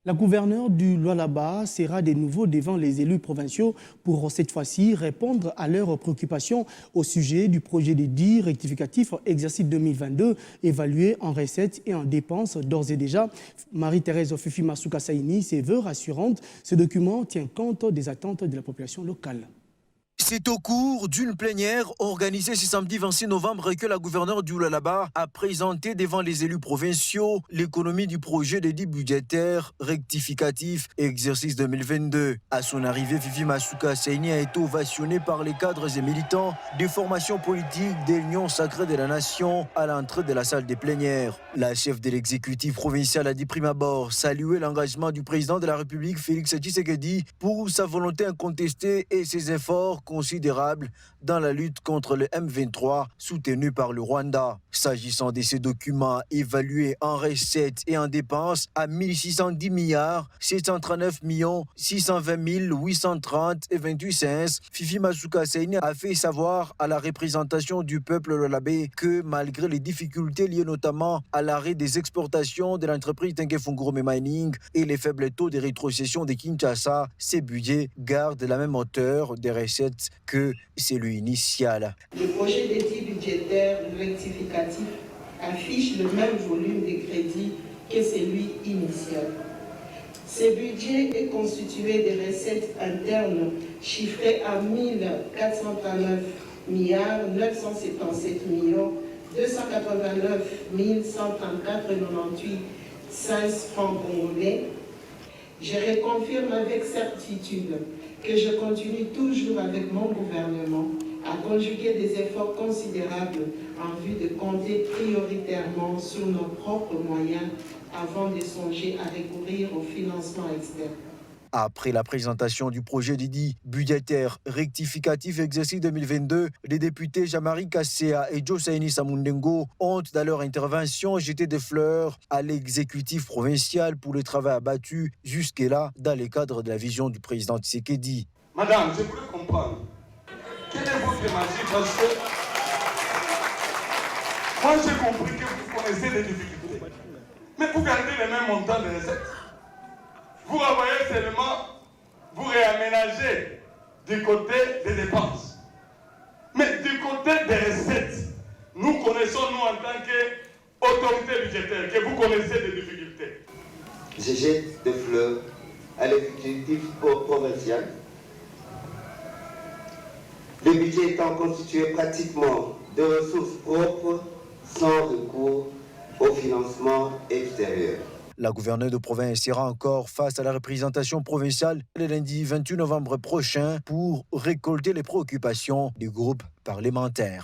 La gouverneure du Lualaba sera de nouveau devant les élus provinciaux pour cette fois-ci répondre à leurs préoccupations au sujet du projet de dit rectificatif exercice 2022 évalué en recettes et en dépenses. D'ores et déjà, Marie-Thérèse Fifi Masuka Saini se veut rassurante. Ce document tient compte des attentes de la population locale. C'est au cours d'une plénière organisée ce samedi 26 novembre que la gouverneure du Lualaba a présenté devant les élus provinciaux l'économie du projet de dit budgétaire rectificatif exercice 2022. À son arrivée, Fifi Masuka Saini a été ovationnée par les cadres et militants des formations politiques de l'Union sacrée de la nation à l'entrée de la salle des plénières. La chef de l'exécutif provincial a dit prime abord saluer l'engagement du président de la République Félix Tshisekedi pour sa volonté incontestée et ses efforts considérable dans la lutte contre le M23 soutenu par le Rwanda. S'agissant de ces documents évalués en recettes et en dépenses à 1610 milliards 739 millions 620 830 et 28 cents, Fifi Masuka Saini a fait savoir à la représentation du peuple lualabais que malgré les difficultés liées notamment à l'arrêt des exportations de l'entreprise Tenke Fungurume Mining et les faibles taux de rétrocession de Kinshasa, ces budgets gardent la même hauteur des recettes que celui initial. Le projet d'édit budgétaire rectificatif affiche le même volume de crédits que celui initial. Ce budget est constitué de recettes internes chiffrées à 1439 milliards 977 millions 289 134,98 francs congolais. Je reconfirme avec certitude que je continue toujours avec mon gouvernement à conjuguer des efforts considérables en vue de compter prioritairement sur nos propres moyens avant de songer à recourir au financement externe. Après la présentation du projet d'édit budgétaire rectificatif exercice 2022, les députés Jean-Marie Kassea et Joe Saini Samundengo ont, dans leur intervention, jeté des fleurs à l'exécutif provincial pour le travail abattu jusque-là dans le cadre de la vision du président Tshisekedi. Madame, je voulais comprendre. Quelle est votre magie? Parce que moi j'ai compris que vous connaissez les difficultés. Mais vous gardez les mêmes montants de recettes. Vous revoyez seulement, vous réaménagez du côté des dépenses. Mais du côté des recettes, nous connaissons, nous en tant qu'autorité budgétaire, que vous connaissez des difficultés. Je jette des fleurs à l'exécutif provincial. Le budget étant constitué pratiquement de ressources propres sans recours au financement extérieur. La gouverneure de province sera encore face à la représentation provinciale le lundi 28 novembre prochain pour récolter les préoccupations du groupe parlementaire.